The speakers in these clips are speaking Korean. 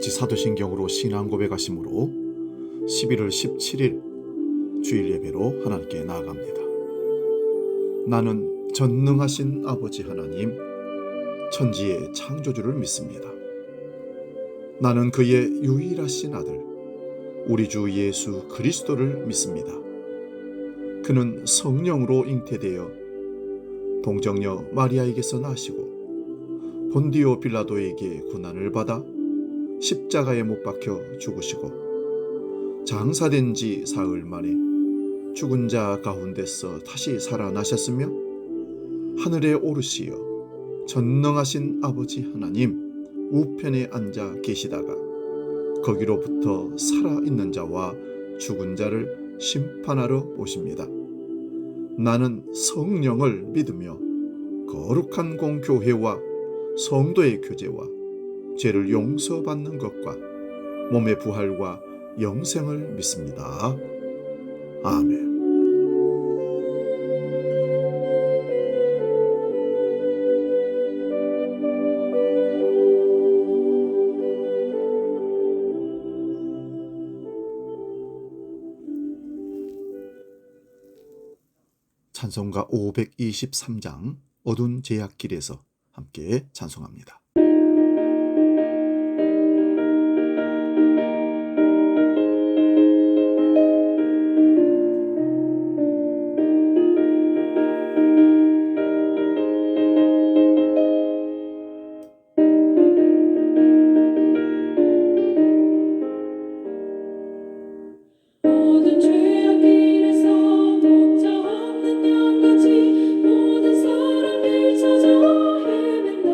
같이 사도신경으로 신앙 고백하심으로 11월 17일 주일 예배로 하나님께 나아갑니다. 나는 전능하신 아버지 하나님, 천지의 창조주를 믿습니다. 나는 그의 유일하신 아들, 우리 주 예수 그리스도를 믿습니다. 그는 성령으로 잉태되어 동정녀 마리아에게서 나시고 본디오 빌라도에게 고난을 받아 십자가에 못 박혀 죽으시고 장사된 지 사흘 만에 죽은 자 가운데서 다시 살아나셨으며 하늘에 오르시어 전능하신 아버지 하나님 우편에 앉아 계시다가 거기로부터 살아있는 자와 죽은 자를 심판하러 오십니다. 나는 성령을 믿으며 거룩한 공교회와 성도의 교제와 죄를 용서받는 것과 몸의 부활과 영생을 믿습니다. 아멘. 찬송가 523장 어두운 제약길에서 함께 찬송합니다. 모든 사람이 찾아 헤맨다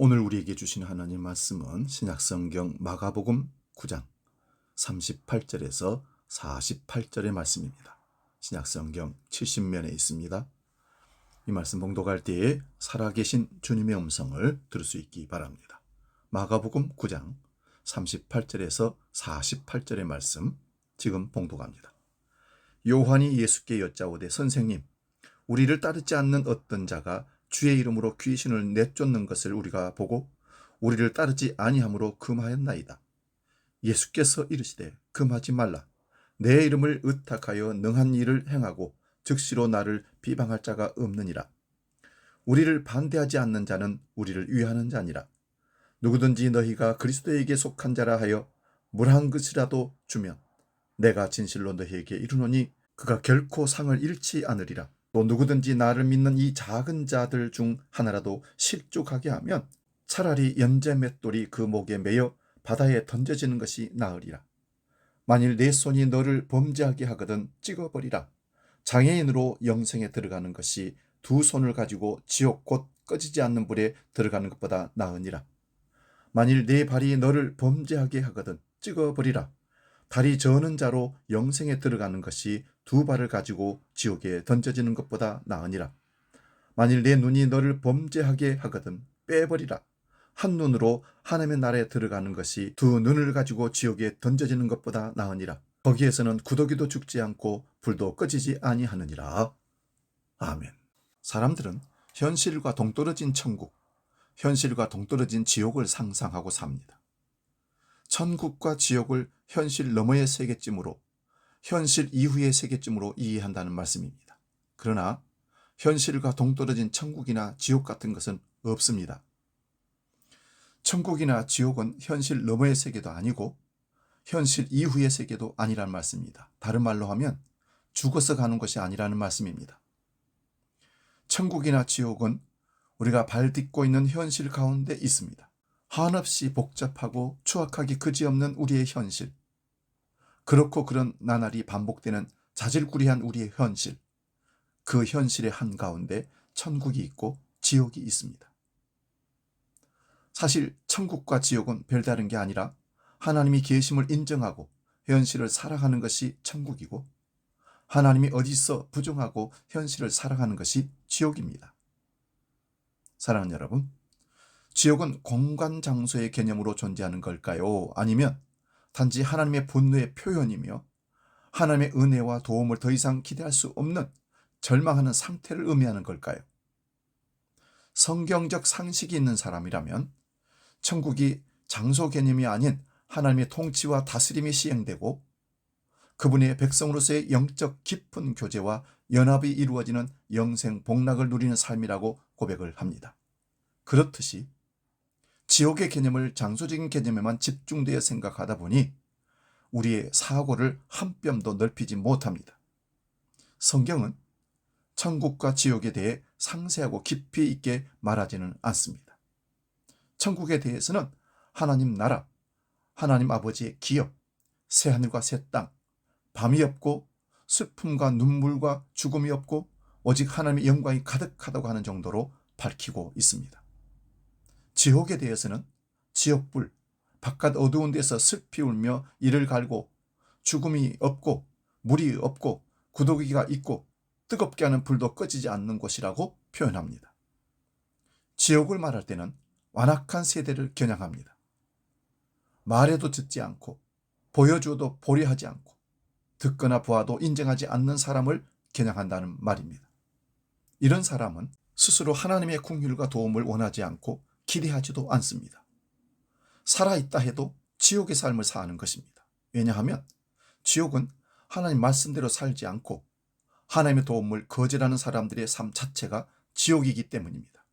오늘 우리에게 주신 하나님 말씀은 신약성경 마가복음 9장 38절에서 48절의 말씀입니다. 신약성경 70면에 있습니다. 이 말씀 봉독할 때에 살아계신 주님의 음성을 들을 수 있기 바랍니다. 마가복음 9장 38절에서 48절의 말씀 지금 봉독합니다. 요한이 예수께 여짜오되 선생님, 우리를 따르지 않는 어떤 자가 주의 이름으로 귀신을 내쫓는 것을 우리가 보고 우리를 따르지 아니함으로 금하였나이다. 예수께서 이르시되 금하지 말라. 내 이름을 의탁하여 능한 일을 행하고 즉시로 나를 비방할 자가 없느니라. 우리를 반대하지 않는 자는 우리를 위하는 자니라. 누구든지 너희가 그리스도에게 속한 자라 하여 물 한 그릇이라도 주면 내가 진실로 너희에게 이르노니 그가 결코 상을 잃지 않으리라. 또 누구든지 나를 믿는 이 작은 자들 중 하나라도 실족하게 하면 차라리 연재 맷돌이 그 목에 매여 바다에 던져지는 것이 나으리라. 만일 내 손이 너를 범죄하게 하거든 찍어버리라. 장애인으로 영생에 들어가는 것이 두 손을 가지고 지옥 곧 꺼지지 않는 불에 들어가는 것보다 나으니라. 만일 내 발이 너를 범죄하게 하거든 찍어버리라. 다리 저는 자로 영생에 들어가는 것이 두 발을 가지고 지옥에 던져지는 것보다 나으니라. 만일 내 눈이 너를 범죄하게 하거든 빼버리라. 한 눈으로 하나님의 나라에 들어가는 것이 두 눈을 가지고 지옥에 던져지는 것보다 나으니라. 거기에서는 구더기도 죽지 않고 불도 꺼지지 아니하느니라. 아멘. 사람들은 현실과 동떨어진 천국, 현실과 동떨어진 지옥을 상상하고 삽니다. 천국과 지옥을 현실 너머의 세계쯤으로, 현실 이후의 세계쯤으로 이해한다는 말씀입니다. 그러나 현실과 동떨어진 천국이나 지옥 같은 것은 없습니다. 천국이나 지옥은 현실 너머의 세계도 아니고 현실 이후의 세계도 아니라는 말씀입니다. 다른 말로 하면 죽어서 가는 것이 아니라는 말씀입니다. 천국이나 지옥은 우리가 발 딛고 있는 현실 가운데 있습니다. 한없이 복잡하고 추악하기 그지없는 우리의 현실, 그렇고 그런 나날이 반복되는 자질구레한 우리의 현실, 그 현실의 한가운데 천국이 있고 지옥이 있습니다. 사실 천국과 지옥은 별다른 게 아니라 하나님이 계심을 인정하고 현실을 살아가는 것이 천국이고 하나님이 어디서 부정하고 현실을 살아가는 것이 지옥입니다. 사랑하는 여러분, 지옥은 공간 장소의 개념으로 존재하는 걸까요? 아니면 단지 하나님의 분노의 표현이며 하나님의 은혜와 도움을 더 이상 기대할 수 없는 절망하는 상태를 의미하는 걸까요? 성경적 상식이 있는 사람이라면 천국이 장소 개념이 아닌 하나님의 통치와 다스림이 시행되고 그분의 백성으로서의 영적 깊은 교제와 연합이 이루어지는 영생 복락을 누리는 삶이라고 고백을 합니다. 그렇듯이 지옥의 개념을 장소적인 개념에만 집중되어 생각하다 보니 우리의 사고를 한 뼘도 넓히지 못합니다. 성경은 천국과 지옥에 대해 상세하고 깊이 있게 말하지는 않습니다. 천국에 대해서는 하나님 나라, 하나님 아버지의 기업, 새하늘과 새 땅, 밤이 없고 슬픔과 눈물과 죽음이 없고 오직 하나님의 영광이 가득하다고 하는 정도로 밝히고 있습니다. 지옥에 대해서는 지옥불, 바깥 어두운 데서 슬피 울며 이를 갈고 죽음이 없고 물이 없고 구더기가 있고 뜨겁게 하는 불도 꺼지지 않는 곳이라고 표현합니다. 지옥을 말할 때는 완악한 세대를 겨냥합니다. 말해도 듣지 않고 보여주어도 보려하지 않고 듣거나 보아도 인정하지 않는 사람을 겨냥한다는 말입니다. 이런 사람은 스스로 하나님의 긍휼과 도움을 원하지 않고 기대하지도 않습니다. 살아있다 해도 지옥의 삶을 사는 것입니다. 왜냐하면 지옥은 하나님 말씀대로 살지 않고 하나님의 도움을 거절하는 사람들의 삶 자체가 지옥이기 때문입니다.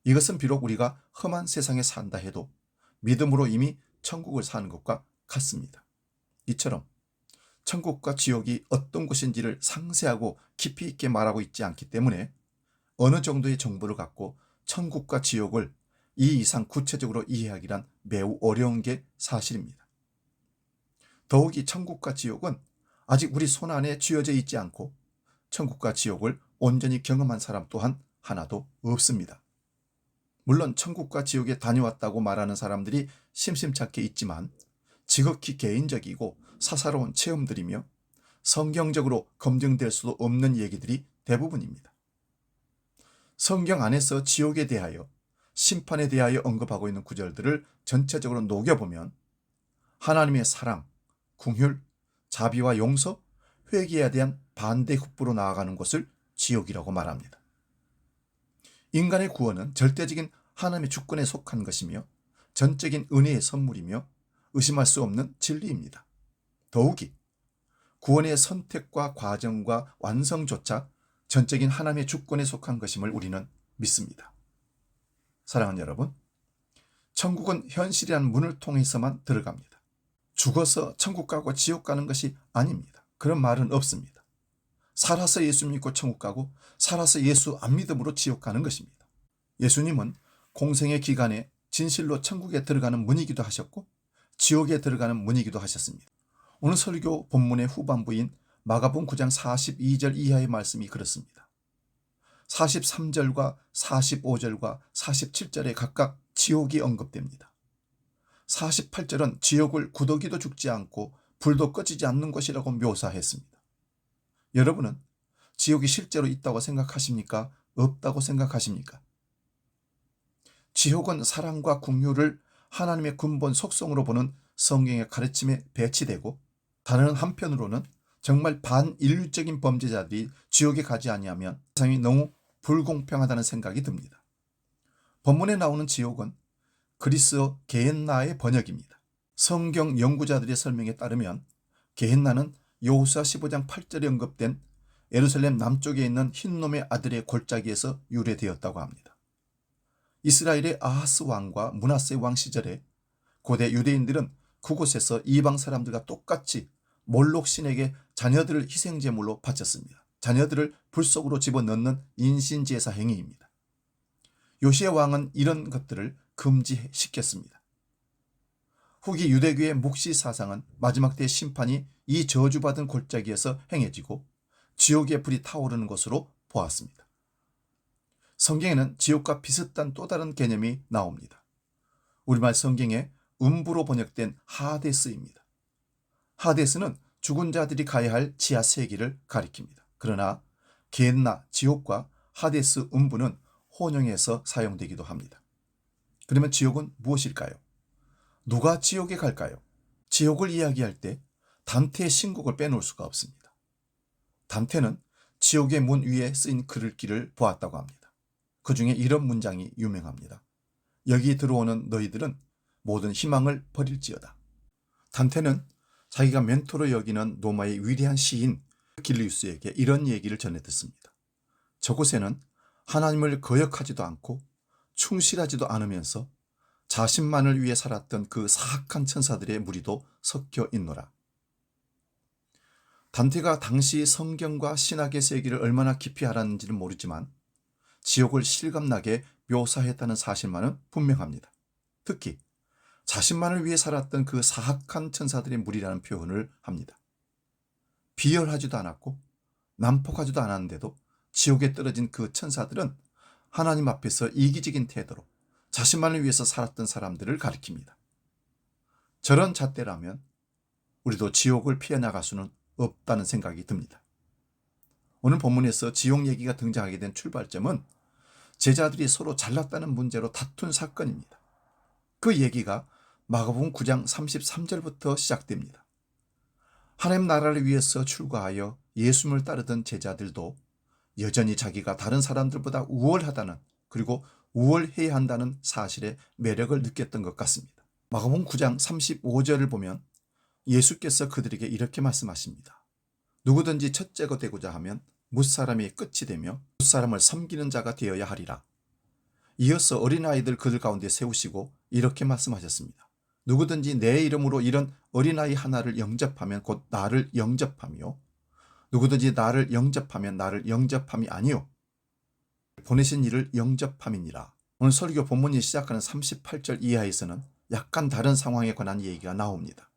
이것은 비록 우리가 험한 세상에 산다 해도 믿음으로 이미 천국을 사는 것과 같습니다. 이처럼 천국과 지옥이 어떤 곳인지를 상세하고 깊이 있게 말하고 있지 않기 때문에 어느 정도의 정보를 갖고 천국과 지옥을 이 이상 구체적으로 이해하기란 매우 어려운 게 사실입니다. 더욱이 천국과 지옥은 아직 우리 손 안에 쥐어져 있지 않고 천국과 지옥을 온전히 경험한 사람 또한 하나도 없습니다. 물론 천국과 지옥에 다녀왔다고 말하는 사람들이 심심찮게 있지만 지극히 개인적이고 사사로운 체험들이며 성경적으로 검증될 수도 없는 얘기들이 대부분입니다. 성경 안에서 지옥에 대하여, 심판에 대하여 언급하고 있는 구절들을 전체적으로 녹여보면 하나님의 사랑, 긍휼, 자비와 용서, 회개에 대한 반대급부로 나아가는 곳을 지옥이라고 말합니다. 인간의 구원은 절대적인 하나님의 주권에 속한 것이며 전적인 은혜의 선물이며 의심할 수 없는 진리입니다. 더욱이 구원의 선택과 과정과 완성조차 전적인 하나님의 주권에 속한 것임을 우리는 믿습니다. 사랑하는 여러분, 천국은 현실이라는 문을 통해서만 들어갑니다. 죽어서 천국 가고 지옥 가는 것이 아닙니다. 그런 말은 없습니다. 살아서 예수 믿고 천국 가고 살아서 예수 안 믿음으로 지옥 가는 것입니다. 예수님은 공생의 기간에 진실로 천국에 들어가는 문이기도 하셨고 지옥에 들어가는 문이기도 하셨습니다. 오늘 설교 본문의 후반부인 마가복음 9장 42절 이하의 말씀이 그렇습니다. 43절과 45절과 47절에 각각 지옥이 언급됩니다. 48절은 지옥을 구더기도 죽지 않고 불도 꺼지지 않는 곳이라고 묘사했습니다. 여러분은 지옥이 실제로 있다고 생각하십니까? 없다고 생각하십니까? 지옥은 사랑과 긍휼을 하나님의 근본 속성으로 보는 성경의 가르침에 배치되고 다른 한편으로는 정말 반인류적인 범죄자들이 지옥에 가지 아니하면 세상이 너무 불공평하다는 생각이 듭니다. 본문에 나오는 지옥은 그리스어 게헨나의 번역입니다. 성경 연구자들의 설명에 따르면 게헨나는 여호수아 15장 8절에 언급된 예루살렘 남쪽에 있는 흰놈의 아들의 골짜기에서 유래되었다고 합니다. 이스라엘의 아하스 왕과 므낫세 왕 시절에 고대 유대인들은 그곳에서 이방 사람들과 똑같이 몰록 신에게 자녀들을 희생제물로 바쳤습니다. 자녀들을 불 속으로 집어넣는 인신제사 행위입니다. 요시야 왕은 이런 것들을 금지시켰습니다. 후기 유대교의 묵시 사상은 마지막 때의 심판이 이 저주받은 골짜기에서 행해지고 지옥의 불이 타오르는 것으로 보았습니다. 성경에는 지옥과 비슷한 또 다른 개념이 나옵니다. 우리말 성경에 음부로 번역된 하데스입니다. 하데스는 죽은 자들이 가야 할 지하 세계를 가리킵니다. 그러나 게헨나 지옥과 하데스 음부는 혼용해서 사용되기도 합니다. 그러면 지옥은 무엇일까요? 누가 지옥에 갈까요? 지옥을 이야기할 때 단테의 신곡을 빼놓을 수가 없습니다. 단테는 지옥의 문 위에 쓰인 글귀를 보았다고 합니다. 그 중에 이런 문장이 유명합니다. 여기 들어오는 너희들은 모든 희망을 버릴지어다. 단테는 자기가 멘토로 여기는 로마의 위대한 시인 길리우스에게 이런 얘기를 전해 듣습니다. 저곳에는 하나님을 거역하지도 않고 충실하지도 않으면서 자신만을 위해 살았던 그 사악한 천사들의 무리도 섞여 있노라. 단테가 당시 성경과 신학의 세계를 얼마나 깊이 알았는지는 모르지만 지옥을 실감나게 묘사했다는 사실만은 분명합니다. 특히 자신만을 위해 살았던 그 사악한 천사들의 무리라는 표현을 합니다. 비열하지도 않았고 난폭하지도 않았는데도 지옥에 떨어진 그 천사들은 하나님 앞에서 이기적인 태도로 자신만을 위해서 살았던 사람들을 가리킵니다. 저런 잣대라면 우리도 지옥을 피해 나갈 수는 없다는 생각이 듭니다. 오늘 본문에서 지옥 얘기가 등장하게 된 출발점은 제자들이 서로 잘났다는 문제로 다툰 사건입니다. 그 얘기가 마가복음 9장 33절부터 시작됩니다. 하나님 나라를 위해서 출가하여 예수님을 따르던 제자들도 여전히 자기가 다른 사람들보다 우월하다는 그리고 우월해야 한다는 사실에 매력을 느꼈던 것 같습니다. 마가복음 9장 35절을 보면 예수께서 그들에게 이렇게 말씀하십니다. 누구든지 첫째가 되고자 하면 무사람이 끝이 되며 무사람을 섬기는 자가 되어야 하리라. 이어서 어린아이들 그들 가운데 세우시고 이렇게 말씀하셨습니다. 누구든지 내 이름으로 이런 어린아이 하나를 영접하면 곧 나를 영접하며 누구든지 나를 영접하면 나를 영접함이 아니요 보내신 이를 영접함이니라. 오늘 설교 본문이 시작하는 38절 이하에서는 약간 다른 상황에 관한 얘기가 나옵니다.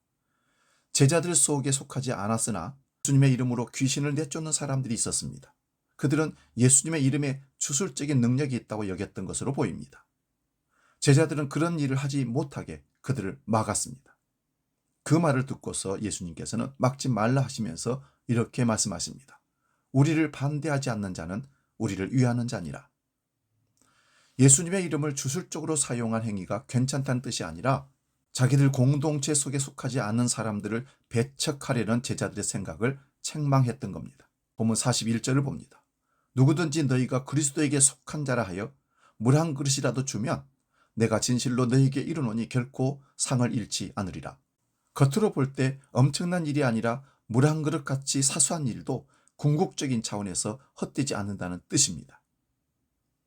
제자들 속에 속하지 않았으나 예수님의 이름으로 귀신을 내쫓는 사람들이 있었습니다. 그들은 예수님의 이름에 주술적인 능력이 있다고 여겼던 것으로 보입니다. 제자들은 그런 일을 하지 못하게 그들을 막았습니다. 그 말을 듣고서 예수님께서는 막지 말라 하시면서 이렇게 말씀하십니다. 우리를 반대하지 않는 자는 우리를 위하는 자니라. 예수님의 이름을 주술적으로 사용한 행위가 괜찮다는 뜻이 아니라 자기들 공동체 속에 속하지 않은 사람들을 배척하려는 제자들의 생각을 책망했던 겁니다. 본문 41절을 봅니다. 누구든지 너희가 그리스도에게 속한 자라 하여 물 한 그릇이라도 주면 내가 진실로 너희에게 이르노니 결코 상을 잃지 않으리라. 겉으로 볼 때 엄청난 일이 아니라 물 한 그릇 같이 사소한 일도 궁극적인 차원에서 헛되지 않는다는 뜻입니다.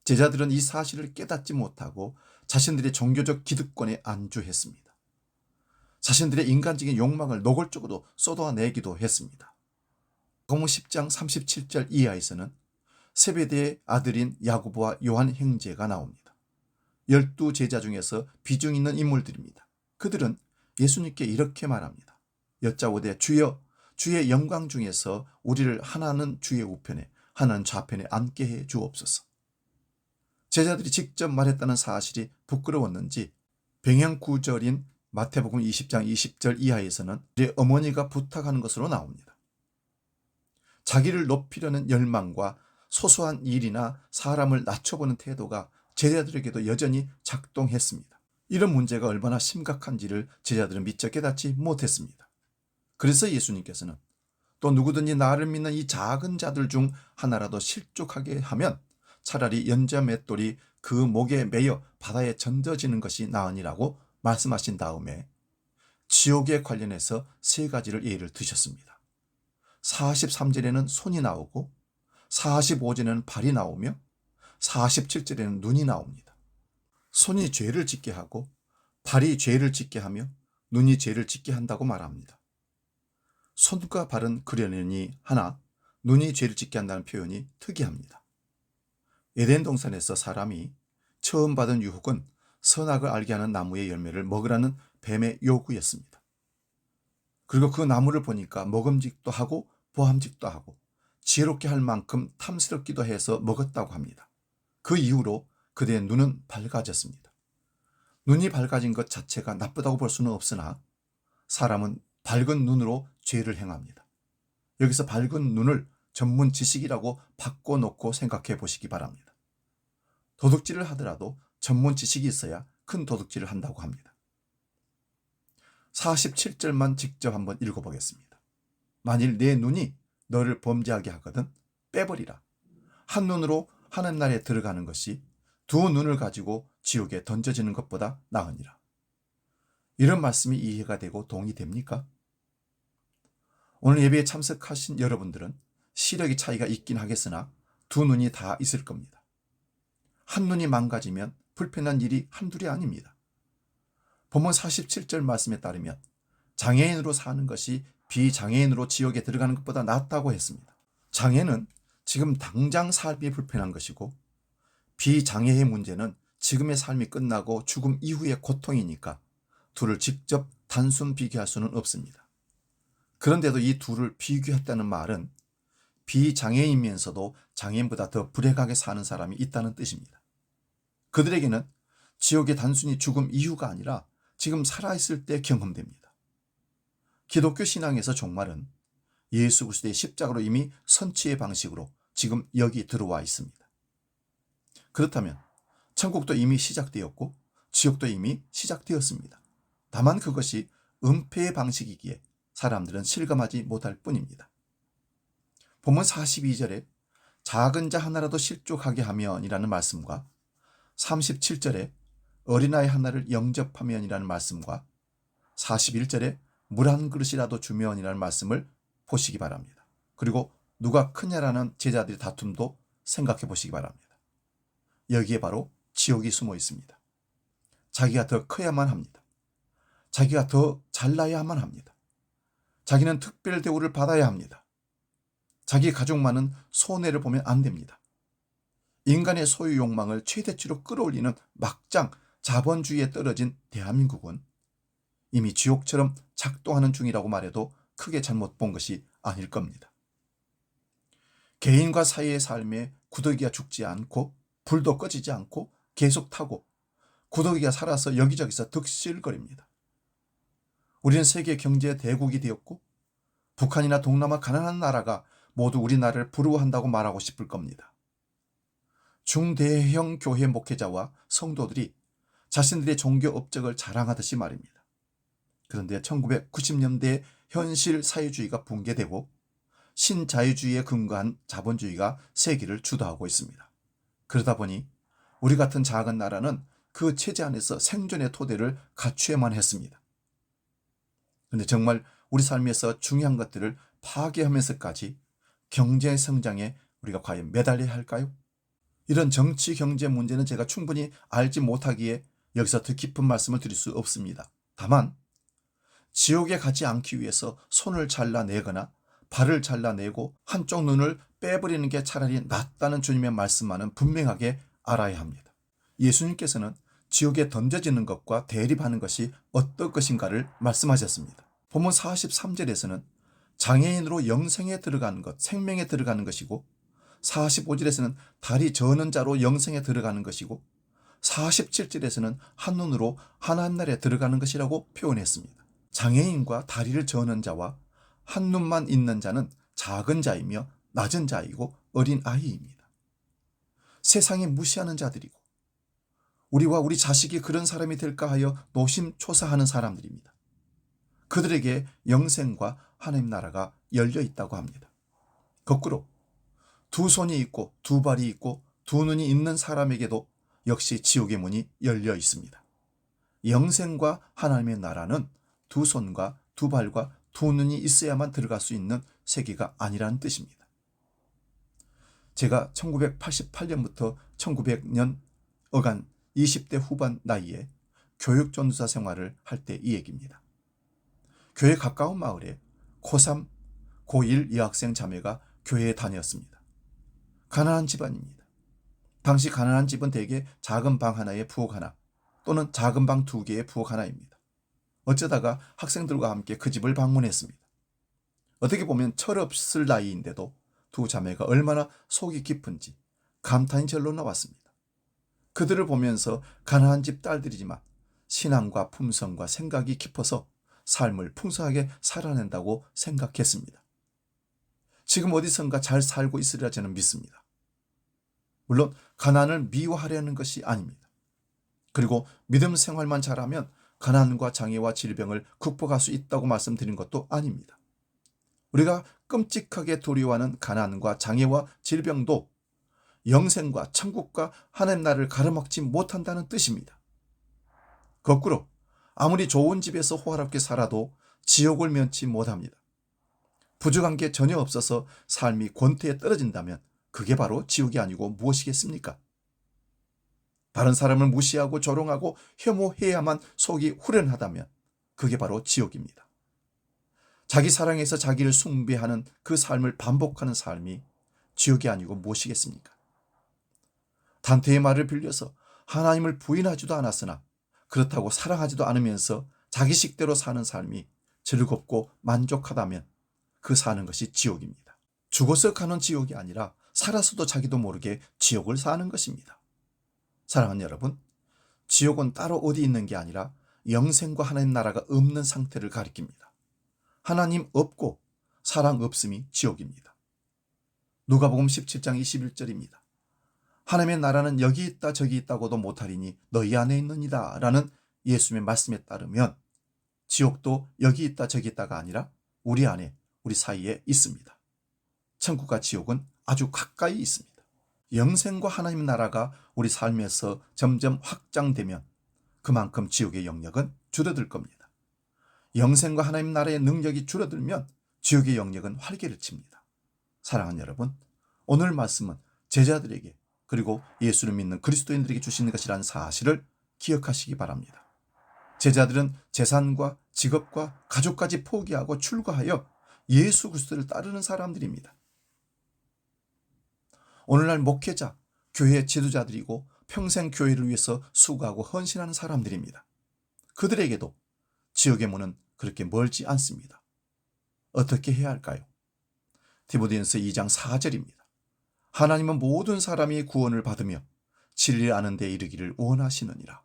제자들은 이 사실을 깨닫지 못하고 자신들의 종교적 기득권에 안주했습니다. 자신들의 인간적인 욕망을 노골적으로 쏟아내기도 했습니다. 마가복음 10장 37절 이하에서는 세베대의 아들인 야고보와 요한 형제가 나옵니다. 12 제자 중에서 비중 있는 인물들입니다. 그들은 예수님께 이렇게 말합니다. 여짜오되 주여, 주의 영광 중에서 우리를 하나는 주의 우편에 하나는 좌편에 앉게 해 주옵소서. 제자들이 직접 말했다는 사실이 부끄러웠는지 병행 구절인 마태복음 20장 20절 이하에서는 그의 어머니가 부탁하는 것으로 나옵니다. 자기를 높이려는 열망과 소소한 일이나 사람을 낮춰보는 태도가 제자들에게도 여전히 작동했습니다. 이런 문제가 얼마나 심각한지를 제자들은 미처 깨닫지 못했습니다. 그래서 예수님께서는 또 누구든지 나를 믿는 이 작은 자들 중 하나라도 실족하게 하면 차라리 연자 맷돌이 그 목에 매여 바다에 던져지는 것이 나으니라고 말씀하신 다음에 지옥에 관련해서 세 가지를 예를 드셨습니다. 43절에는 손이 나오고 45절에는 발이 나오며 47절에는 눈이 나옵니다. 손이 죄를 짓게 하고 발이 죄를 짓게 하며 눈이 죄를 짓게 한다고 말합니다. 손과 발은 그려내니 하나 눈이 죄를 짓게 한다는 표현이 특이합니다. 에덴 동산에서 사람이 처음 받은 유혹은 선악을 알게 하는 나무의 열매를 먹으라는 뱀의 요구였습니다. 그리고 그 나무를 보니까 먹음직도 하고 보암직도 하고 지혜롭게 할 만큼 탐스럽기도 해서 먹었다고 합니다. 그 이후로 그들의 눈은 밝아졌습니다. 눈이 밝아진 것 자체가 나쁘다고 볼 수는 없으나 사람은 밝은 눈으로 죄를 행합니다. 여기서 밝은 눈을 전문 지식이라고 바꿔놓고 생각해 보시기 바랍니다. 도둑질을 하더라도 전문 지식이 있어야 큰 도둑질을 한다고 합니다. 47절만 직접 한번 읽어보겠습니다. 만일 내 눈이 너를 범죄하게 하거든 빼버리라. 한 눈으로 하늘 나라에 들어가는 것이 두 눈을 가지고 지옥에 던져지는 것보다 나으니라. 이런 말씀이 이해가 되고 동의됩니까? 오늘 예배에 참석하신 여러분들은 시력의 차이가 있긴 하겠으나 두 눈이 다 있을 겁니다. 한 눈이 망가지면 불편한 일이 한둘이 아닙니다. 본문 47절 말씀에 따르면 장애인으로 사는 것이 비장애인으로 지옥에 들어가는 것보다 낫다고 했습니다. 장애는 지금 당장 삶이 불편한 것이고 비장애의 문제는 지금의 삶이 끝나고 죽음 이후의 고통이니까 둘을 직접 단순 비교할 수는 없습니다. 그런데도 이 둘을 비교했다는 말은 비장애인이면서도 장애인보다 더 불행하게 사는 사람이 있다는 뜻입니다. 그들에게는 지옥이 단순히 죽음 이후가 아니라 지금 살아있을 때 경험됩니다. 기독교 신앙에서 종말은 예수 그리스도의 십자가로 이미 선취의 방식으로 지금 여기 들어와 있습니다. 그렇다면 천국도 이미 시작되었고 지옥도 이미 시작되었습니다. 다만 그것이 은폐의 방식이기에 사람들은 실감하지 못할 뿐입니다. 본문 42절에 작은 자 하나라도 실족하게 하면이라는 말씀과 37절에 어린아이 하나를 영접하면이라는 말씀과 41절에 물 한 그릇이라도 주면이라는 말씀을 보시기 바랍니다. 그리고 누가 크냐라는 제자들의 다툼도 생각해 보시기 바랍니다. 여기에 바로 지옥이 숨어 있습니다. 자기가 더 커야만 합니다. 자기가 더 잘나야만 합니다. 자기는 특별 대우를 받아야 합니다. 자기 가족만은 손해를 보면 안 됩니다. 인간의 소유 욕망을 최대치로 끌어올리는 막장 자본주의에 떨어진 대한민국은 이미 지옥처럼 작동하는 중이라고 말해도 크게 잘못 본 것이 아닐 겁니다. 개인과 사회의 삶에 구더기가 죽지 않고 불도 꺼지지 않고 계속 타고 고독이가 살아서 여기저기서 득실거립니다. 우리는 세계 경제 대국이 되었고 북한이나 동남아 가난한 나라가 모두 우리나라를 부러워한다고 말하고 싶을 겁니다. 중대형 교회 목회자와 성도들이 자신들의 종교 업적을 자랑하듯이 말입니다. 그런데 1990년대에 현실 사회주의가 붕괴되고 신자유주의에 근거한 자본주의가 세계를 주도하고 있습니다. 그러다 보니 우리 같은 작은 나라는 그 체제 안에서 생존의 토대를 갖추어야만 했습니다. 그런데 정말 우리 삶에서 중요한 것들을 파괴하면서까지 경제 성장에 우리가 과연 매달려야 할까요? 이런 정치 경제 문제는 제가 충분히 알지 못하기에 여기서 더 깊은 말씀을 드릴 수 없습니다. 다만 지옥에 가지 않기 위해서 손을 잘라내거나 발을 잘라내고 한쪽 눈을 빼버리는 게 차라리 낫다는 주님의 말씀만은 분명하게 알아야 합니다. 예수님께서는 지옥에 던져지는 것과 대립하는 것이 어떤 것인가를 말씀하셨습니다. 본문 43절에서는 장애인으로 영생에 들어가는 것, 생명에 들어가는 것이고 45절에서는 다리 저는 자로 영생에 들어가는 것이고 47절에서는 한눈으로 하나님나라에 들어가는 것이라고 표현했습니다. 장애인과 다리를 저는 자와 한눈만 있는 자는 작은 자이며 낮은 자이고 어린 아이입니다. 세상에 무시하는 자들이고 우리와 우리 자식이 그런 사람이 될까 하여 노심초사하는 사람들입니다. 그들에게 영생과 하나님 나라가 열려 있다고 합니다. 거꾸로 두 손이 있고 두 발이 있고 두 눈이 있는 사람에게도 역시 지옥의 문이 열려 있습니다. 영생과 하나님의 나라는 두 손과 두 발과 두 눈이 있어야만 들어갈 수 있는 세계가 아니라는 뜻입니다. 제가 1988년부터 1900년 어간 20대 후반 나이에 교육 전도사 생활을 할 때 이 얘기입니다. 교회 가까운 마을에 고3, 고1 여학생 자매가 교회에 다녔습니다. 가난한 집안입니다. 당시 가난한 집은 대개 작은 방 하나에 부엌 하나 또는 작은 방 2개에 부엌 하나입니다. 어쩌다가 학생들과 함께 그 집을 방문했습니다. 어떻게 보면 철없을 나이인데도 두 자매가 얼마나 속이 깊은지 감탄이 절로 나왔습니다. 그들을 보면서 가난한 집 딸들이지만 신앙과 품성과 생각이 깊어서 삶을 풍성하게 살아낸다고 생각했습니다. 지금 어디선가 잘 살고 있으리라 저는 믿습니다. 물론 가난을 미워하려는 것이 아닙니다. 그리고 믿음 생활만 잘하면 가난과 장애와 질병을 극복할 수 있다고 말씀드린 것도 아닙니다. 우리가 끔찍하게 두려워하는 가난과 장애와 질병도 영생과 천국과 하나님 나라를 가로막지 못한다는 뜻입니다. 거꾸로 아무리 좋은 집에서 호화롭게 살아도 지옥을 면치 못합니다. 부족한 게 전혀 없어서 삶이 권태에 떨어진다면 그게 바로 지옥이 아니고 무엇이겠습니까? 다른 사람을 무시하고 조롱하고 혐오해야만 속이 후련하다면 그게 바로 지옥입니다. 자기 사랑에서 자기를 숭배하는 그 삶을 반복하는 삶이 지옥이 아니고 무엇이겠습니까? 단테의 말을 빌려서 하나님을 부인하지도 않았으나 그렇다고 사랑하지도 않으면서 자기 식대로 사는 삶이 즐겁고 만족하다면 그 사는 것이 지옥입니다. 죽어서 가는 지옥이 아니라 살아서도 자기도 모르게 지옥을 사는 것입니다. 사랑하는 여러분, 지옥은 따로 어디 있는 게 아니라 영생과 하나님 나라가 없는 상태를 가리킵니다. 하나님 없고 사랑 없음이 지옥입니다. 누가복음 17장 21절입니다. 하나님의 나라는 여기 있다 저기 있다고도 못하리니 너희 안에 있느니라 라는 예수님의 말씀에 따르면 지옥도 여기 있다 저기 있다가 아니라 우리 안에 우리 사이에 있습니다. 천국과 지옥은 아주 가까이 있습니다. 영생과 하나님 나라가 우리 삶에서 점점 확장되면 그만큼 지옥의 영역은 줄어들 겁니다. 영생과 하나님 나라의 능력이 줄어들면 지옥의 영역은 활개를 칩니다. 사랑하는 여러분, 오늘 말씀은 제자들에게 그리고 예수를 믿는 그리스도인들에게 주시는 것이라는 사실을 기억하시기 바랍니다. 제자들은 재산과 직업과 가족까지 포기하고 출가하여 예수 그리스도를 따르는 사람들입니다. 오늘날 목회자, 교회 지도자들이고 평생 교회를 위해서 수고하고 헌신하는 사람들입니다. 그들에게도 지옥의 문은 그렇게 멀지 않습니다. 어떻게 해야 할까요? 디모데전서 2장 4절입니다. 하나님은 모든 사람이 구원을 받으며 진리를 아는 데 이르기를 원하시느니라.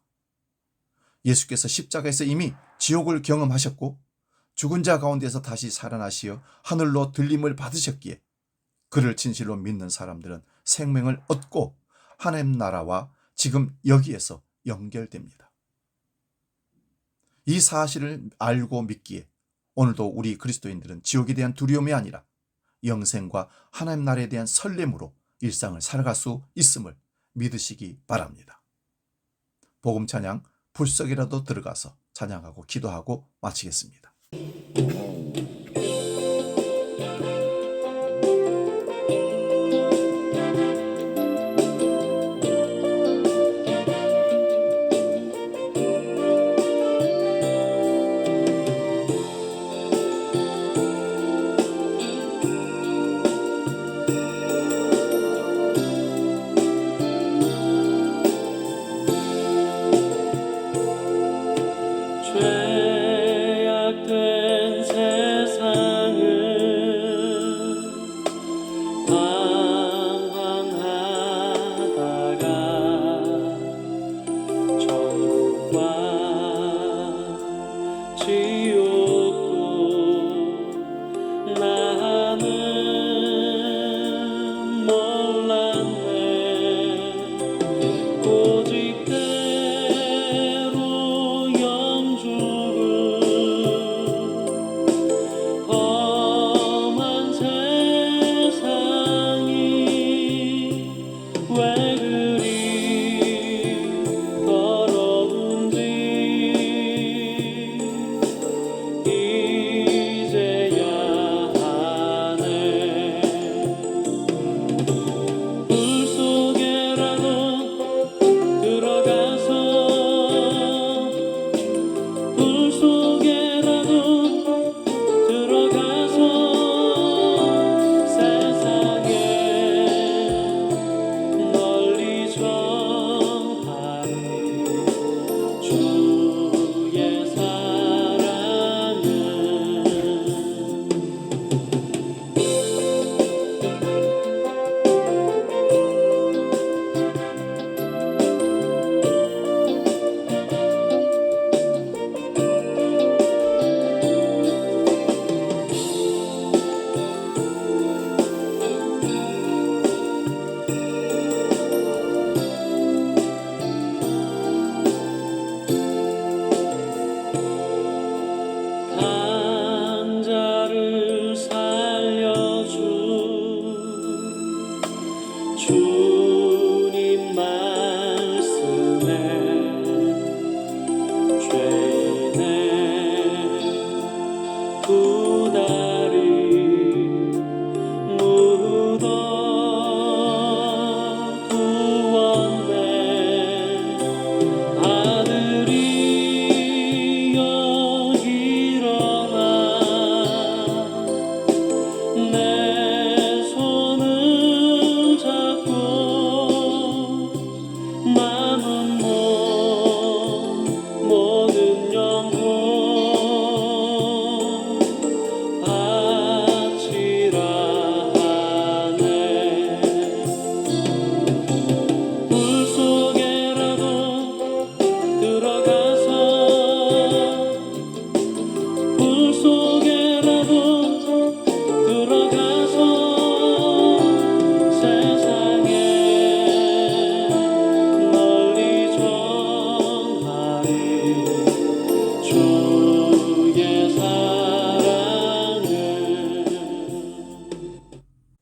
예수께서 십자가에서 이미 지옥을 경험하셨고 죽은 자 가운데서 다시 살아나시어 하늘로 들림을 받으셨기에 그를 진실로 믿는 사람들은 생명을 얻고 하나님 나라와 지금 여기에서 연결됩니다. 이 사실을 알고 믿기에 오늘도 우리 그리스도인들은 지옥에 대한 두려움이 아니라 영생과 하나님 나라에 대한 설렘으로 일상을 살아갈 수 있음을 믿으시기 바랍니다. 복음 찬양 불석이라도 들어가서 찬양하고 기도하고 마치겠습니다. 죄악된 세상을 방황하다가 천국과 지옥도 나는 몰랐네. 오직 때로 영주를 험한 세상이 왜 그리 더러운지 이제야 하네. 불 속에라도 들어가서 불 속에라도 들어가서 세상에 널리 전하리 주의 사랑을. 환자를 살려준 주님 말씀에 죄인의 두 다리 묻어 구원내. 아들이여 일어나 내 손을 잡고 남은 몸 모든 영혼 바치라 하네. 불 속에라도 들어가서 불 속에라도 들어가서 세상에 널리 전하리 주의 사랑을.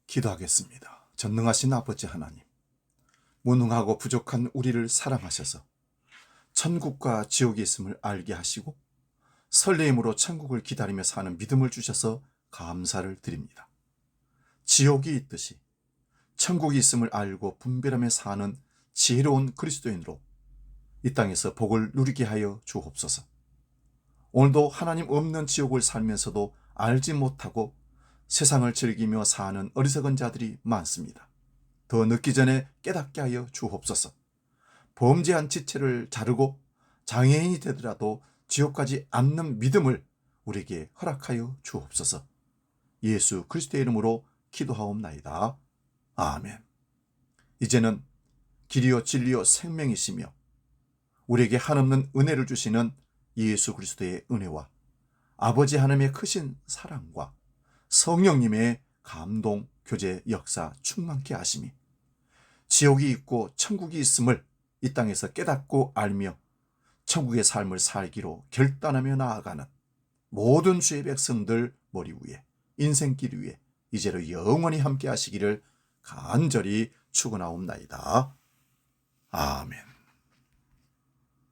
기도하겠습니다. 전능하신 아버지 하나님, 무능하고 부족한 우리를 사랑하셔서 천국과 지옥이 있음을 알게 하시고 설레임으로 천국을 기다리며 사는 믿음을 주셔서 감사를 드립니다. 지옥이 있듯이 천국이 있음을 알고 분별하며 사는 지혜로운 그리스도인으로 이 땅에서 복을 누리게 하여 주옵소서. 오늘도 하나님 없는 지옥을 살면서도 알지 못하고 세상을 즐기며 사는 어리석은 자들이 많습니다. 더 늦기 전에 깨닫게 하여 주옵소서. 범죄한 지체를 자르고 장애인이 되더라도 지옥 가지 않는 믿음을 우리에게 허락하여 주옵소서. 예수 그리스도의 이름으로 기도하옵나이다. 아멘. 이제는 길이요 진리요 생명이시며 우리에게 한없는 은혜를 주시는 예수 그리스도의 은혜와 아버지 하나님의 크신 사랑과 성령님의 감동, 교제, 역사 충만케 하심이 지옥이 있고 천국이 있음을 이 땅에서 깨닫고 알며 천국의 삶을 살기로 결단하며 나아가는 모든 주의 백성들 머리 위에 인생길 위에 이제로 영원히 함께 하시기를 간절히 축원하옵나이다. 아멘.